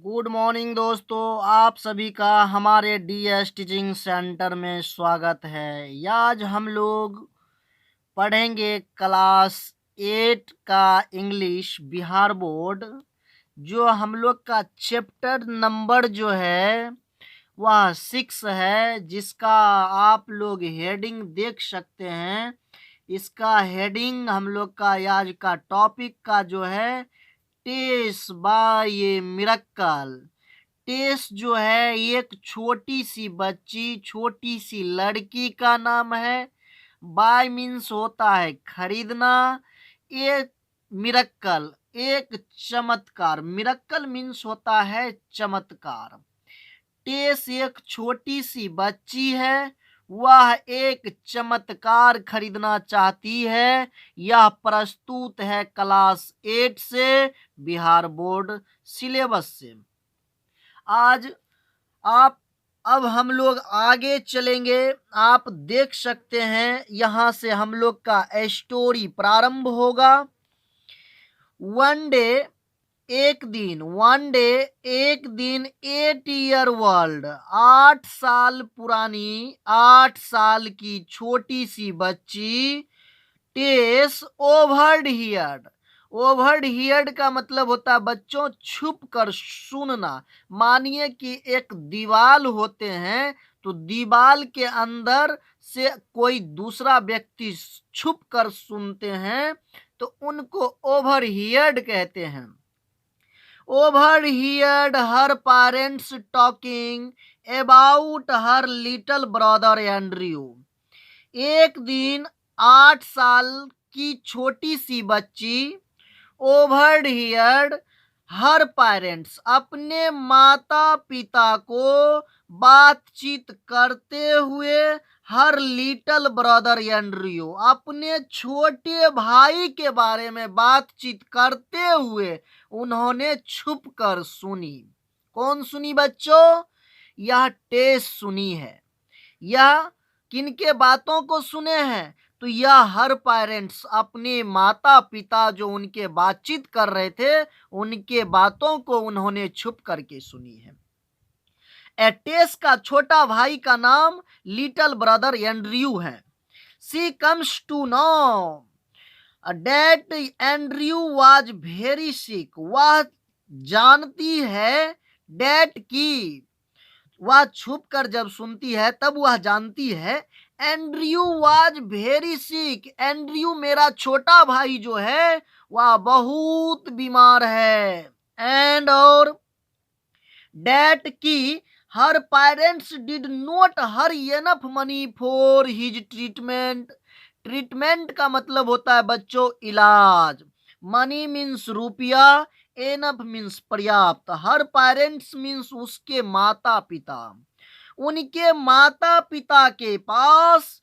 Good morning दोस्तों, आप सभी का हमारे डीएस टीचिंग सेंटर में स्वागत है। आज हम लोग पढ़ेंगे क्लास 8 का इंग्लिश बिहार बोर्ड। जो हम लोग का चैप्टर नंबर जो है वह 6 है, जिसका आप लोग हेडिंग देख सकते हैं। इसका हेडिंग हम लोग का आज का टॉपिक का जो है टेस बाय ए मिरेकल। टेस जो है एक छोटी सी बच्ची, छोटी सी लड़की का नाम है। बाय मीन्स होता है खरीदना। एक मिरेकल एक चमत्कार, मिरेकल मीन्स होता है चमत्कार। टेस एक छोटी सी बच्ची है, वह एक चमत्कार खरीदना चाहती है। यह प्रस्तुत है क्लास 8 से, बिहार बोर्ड सिलेबस से। आज आप अब हम लोग आगे चलेंगे। आप देख सकते हैं यहाँ से हम लोग का स्टोरी प्रारंभ होगा। वन डे एक दिन 8 ईयर वर्ल्ड, 8 साल पुरानी, 8 साल की छोटी सी बच्ची टेस ओवर्ड हियर्ड का मतलब होता है बच्चों छुप कर सुनना। मानिए कि एक दीवाल होते हैं, तो दीवाल के अंदर से कोई दूसरा व्यक्ति छुप कर सुनते हैं, तो उनको ओवर हियर्ड कहते हैं। overheard her parents talking about her little brother Andrew। एक दिन 8 साल की छोटी सी बच्ची overheard हर पेरेंट्स अपने माता पिता को बातचीत करते हुए हर लिटिल ब्रदर एंड्रयू अपने छोटे भाई के बारे में बातचीत करते हुए उन्होंने छुप कर सुनी। कौन सुनी बच्चों? यह टेस सुनी है। यह किनके बातों को सुने हैं? तो यह हर पेरेंट्स अपने माता पिता जो उनके बातचीत कर रहे थे, उनके बातों को उन्होंने छुप करके सुनी है। टेस का छोटा भाई का नाम लिटिल ब्रदर एंड्रयू है। She comes to know that Andrew was very sick. वह जानती है डैट की, वह छुप कर जब सुनती है तब वह जानती है Andrew was very sick, Andrew मेरा छोटा भाई जो है वह बहुत बीमार है। एंड और डैट की her parents did not her enough money for his treatment. Treatment का मतलब होता है बच्चों इलाज। मनी मीन्स रुपया, एनफ मीन्स पर्याप्त। हर पेरेंट्स मीन्स उसके माता पिता। उनके माता पिता के पास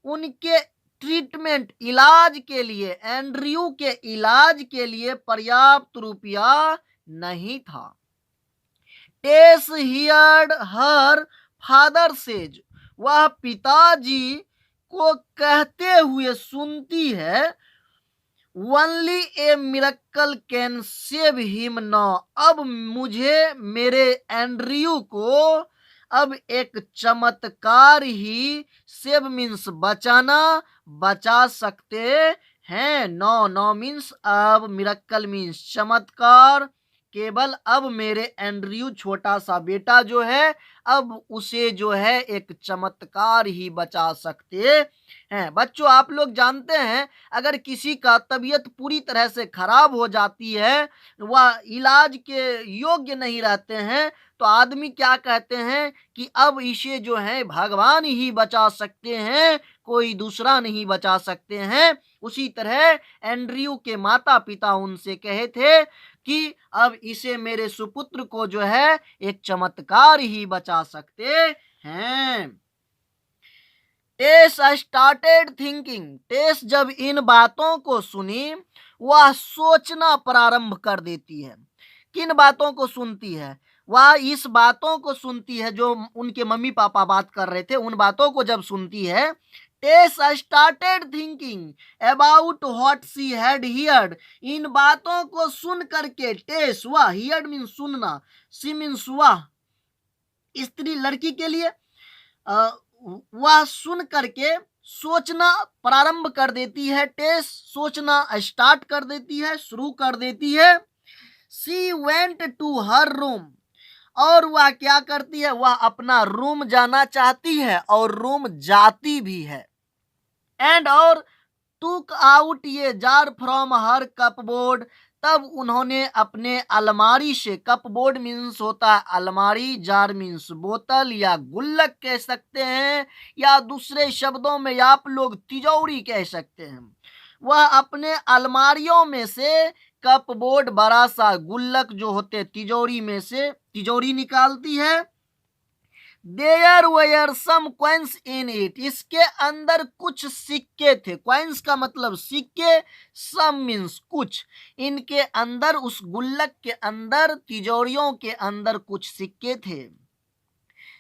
उनके ट्रीटमेंट इलाज के लिए, एंड्रयू के इलाज के लिए पर्याप्त रुपया नहीं था। टेस हियर्ड हर फादर सेज, वह पिताजी को कहते हुए सुनती है only a miracle can save him now. अब मुझे मेरे एंड्रयू को अब एक चमत्कार ही, सेव मीन्स बचाना, बचा सकते हैं। नो मीन्स अब, मिरेकल मीन्स चमत्कार। केवल अब मेरे एंड्रयू छोटा सा बेटा जो है, अब उसे जो है एक चमत्कार ही बचा सकते हैं। बच्चों आप लोग जानते हैं, अगर किसी का तबीयत पूरी तरह से खराब हो जाती है, वह इलाज के योग्य नहीं रहते हैं, तो आदमी क्या कहते हैं कि अब इसे जो है भगवान ही बचा सकते हैं, कोई दूसरा नहीं बचा सकते हैं। उसी तरह एंड्रयू के माता पिता उनसे कहे थे कि अब इसे, मेरे सुपुत्र को जो है एक चमत्कार ही बचा सकते हैं। टेस स्टार्टेड थिंकिंग। टेस जब इन बातों को सुनी, वह सोचना प्रारंभ कर देती है। किन बातों को सुनती है? वह इस बातों को सुनती है जो उनके मम्मी पापा बात कर रहे थे, उन बातों को जब सुनती है, Tess started thinking about what she had heard. इन बातों को सुन करके टेस, वह, हियर्ड मीन सुनना, सी मीन्स वह, स्त्री लड़की के लिए, वह सुन करके सोचना प्रारंभ कर देती है। टेस सोचना स्टार्ट कर देती है, शुरू कर देती है। She went to her room, और वह क्या करती है, वह अपना रूम जाना चाहती है और रूम जाती भी है। एंड और टूक आउट ये जार फ्रॉम हर कपबोर्ड, तब उन्होंने अपने अलमारी से, कपबोर्ड मीन्स होता है अलमारी, जार मीन्स बोतल या गुल्लक कह सकते हैं, या दूसरे शब्दों में आप लोग तिजोरी कह सकते हैं। वह अपने अलमारियों में से कपबोर्ड, बड़ा सा गुल्लक जो होते तिजोरी में से तिजोरी निकालती है। There were some coins in it, इसके अंदर कुछ सिक्के थे। कॉइन्स का मतलब सिक्के, सम मीन्स कुछ। इनके अंदर, उस गुल्लक के अंदर, तिजोरियों के अंदर कुछ सिक्के थे।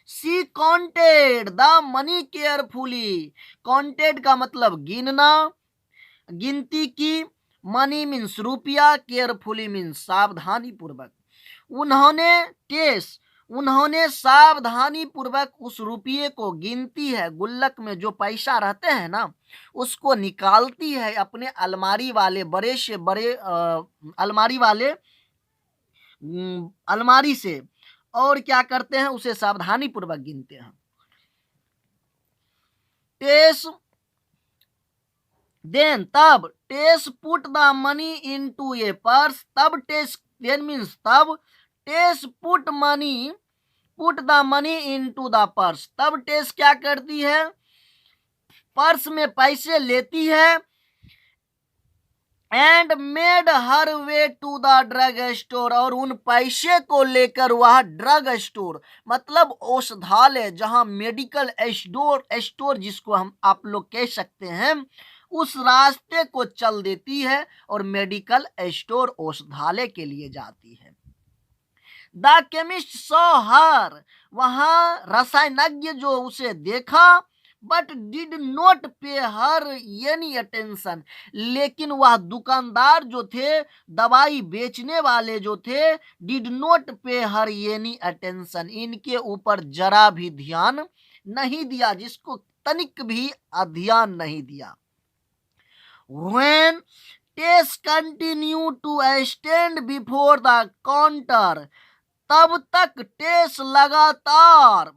She counted the money carefully, counted का मतलब गिनना, गिनती की, मनी मीन्स रुपया, केयरफुली मीन्स सावधानी पूर्वक। उन्होंने सावधानी पूर्वक उस रुपये को गिनती है। गुल्लक में जो पैसा रहते हैं ना, उसको निकालती है अपने अलमारी वाले, बड़े से बड़े अलमारी वाले अलमारी से, और क्या करते हैं, उसे सावधानी पूर्वक गिनते हैं। टेस देन, तब Tess put the money into a purse, तब टेस, देन मीन्स तब, Tess put the money into the purse, तब टेस क्या करती है, पर्स में पैसे लेती है। And made her way to the drug store, और उन पैसे को लेकर वह ड्रग स्टोर मतलब औषधालय, जहां मेडिकल स्टोर जिसको हम आप लोग कह सकते हैं, उस रास्ते को चल देती है और मेडिकल स्टोर, औषधालय के लिए जाती है। द केमिस्ट सॉ हर, वहां रसायनज्ञ जो उसे देखा, बट डिड नॉट पे हर एनी अटेंशन, लेकिन वह दुकानदार जो थे, दवाई बेचने वाले जो थे, डिड नॉट पे हर एनी अटेंशन, इनके ऊपर जरा भी ध्यान नहीं दिया, जिसको तनिक भी ध्यान नहीं दिया। When Tess continued to stand before the counter, तब तक टेस लगातार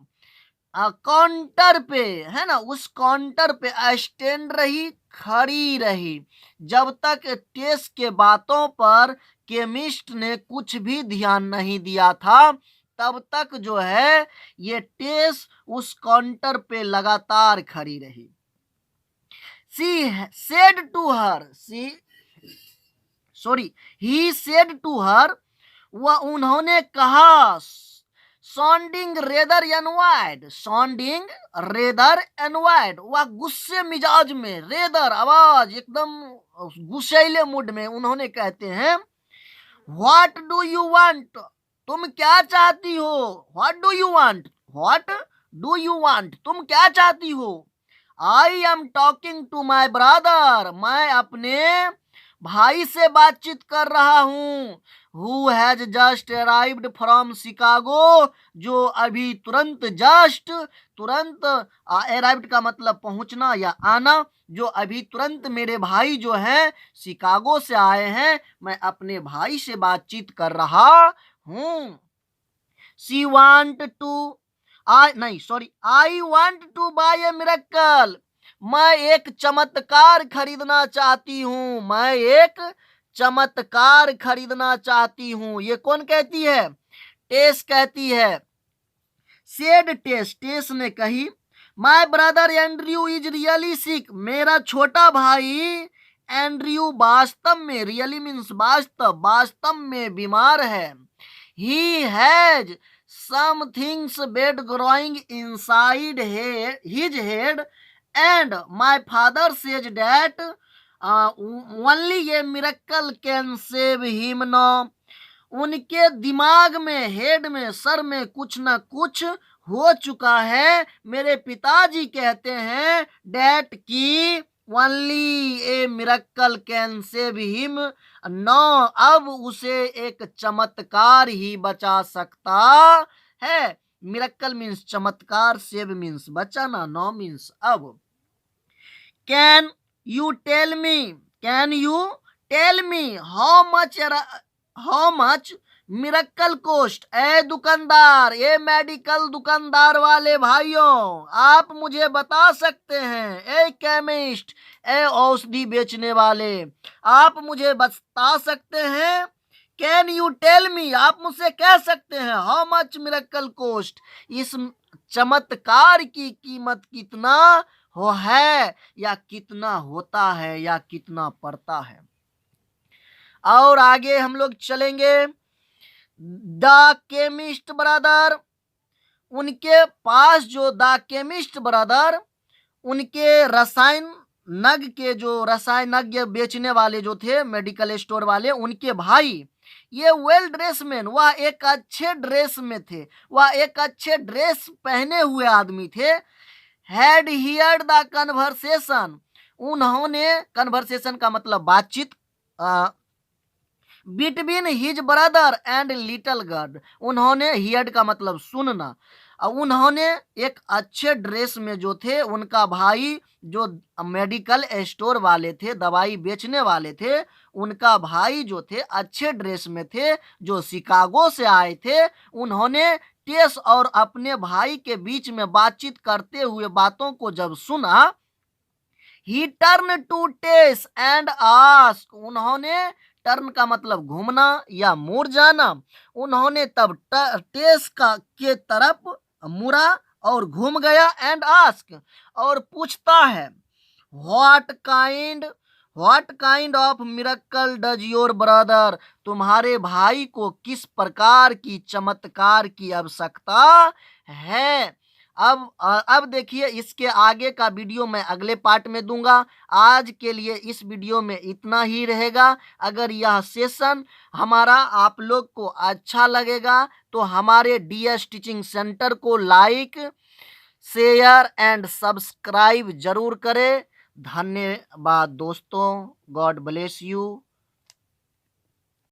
काउंटर पे, है ना, उस काउंटर पे स्टैंड रही, खड़ी रही, जब तक टेस के बातों पर केमिस्ट ने कुछ भी ध्यान नहीं दिया था, तब तक जो है ये टेस उस काउंटर पे लगातार खड़ी रही। he said to her, वह उन्होंने कहा, sounding rather annoyed, वह गुस्से मिजाज में, रेदर आवाज एकदम गुस्सैले मूड में, उन्होंने कहते हैं, what do you want, तुम क्या चाहती हो, what do you want, तुम क्या चाहती हो। I am talking to my brother, मैं अपने भाई से बातचीत कर रहा हूँ, who has just arrived from Chicago, जो अभी तुरंत arrived का मतलब पहुंचना या आना, जो अभी तुरंत मेरे भाई जो हैं शिकागो से आए हैं, मैं अपने भाई से बातचीत कर रहा हूँ। I want to buy a miracle, मैं एक चमत्कार खरीदना चाहती हूँ, मैं एक चमत्कार खरीदना चाहती हूँ। ये कौन कहती है, टेस कहती है। सेड टेस ने कही, my brother Andrew is really sick, मेरा छोटा भाई एंड्रयू वास्तव में, रियली मीन्स वास्तव में बीमार है। He has some things bad growing inside his head, and my father says that only a miracle can save him now. उनके दिमाग में, हेड में, सर में कुछ ना कुछ हो चुका है। मेरे पिताजी कहते हैं डैट की only a miracle can save him, no अब उसे एक चमत्कार ही बचा सकता है। मिरेकल मीन्स चमत्कार, सेव मीन्स बचाना, नो मीन्स अब। Can you tell me, can you tell me how much miracle cost. A दुकानदार, ए मेडिकल दुकानदार वाले भाइयों, आप मुझे बता सकते हैं, ए केमिस्ट, ए औषधि बेचने वाले, आप मुझे बता सकते हैं, कैन यू टेल मी, आप मुझसे कह सकते हैं, हाउ मच मिरेकल कोस्ट, इस चमत्कार की कीमत कितना हो है, या कितना होता है, या कितना पड़ता है। और आगे हम लोग चलेंगे। द केमिस्ट ब्रदर, उनके पास जो द केमिस्ट ब्रदर, उनके रसायन नग के जो रसायनज्ञ बेचने वाले जो थे, मेडिकल स्टोर वाले, उनके भाई, ये वेल ड्रेस मैन, वह एक अच्छे ड्रेस में थे, वह एक अच्छे ड्रेस पहने हुए आदमी थे। हैड हियर्ड द कन्वर्सेशन, उन्होंने, कन्वर्सेशन का मतलब बातचीत, between his brother and little girl, उन्होंने, हियर्ड का मतलब सुनना, उन्होंने एक अच्छे ड्रेस में जो थे, उनका भाई जो मेडिकल स्टोर वाले थे, दवाई बेचने वाले थे, उनका भाई जो थे अच्छे ड्रेस में थे, जो शिकागो से आए थे, उन्होंने टेस और अपने भाई के बीच में बातचीत करते हुए बातों को जब सुना, he turn to Tess and ask, उन्होंने, टर्न का मतलब घूमना या मुड़ जाना, उन्होंने तब टेस का के तरफ मुड़ा और घूम गया, एंड आस्क, और पूछता है, what kind of miracle does your brother, तुम्हारे भाई को किस प्रकार की चमत्कार की आवश्यकता है। अब देखिए, इसके आगे का वीडियो मैं अगले पार्ट में दूंगा। आज के लिए इस वीडियो में इतना ही रहेगा। अगर यह सेशन हमारा आप लोग को अच्छा लगेगा तो हमारे DS टीचिंग सेंटर को लाइक, शेयर एंड सब्सक्राइब जरूर करें। धन्यवाद दोस्तों, गॉड ब्लेस यू।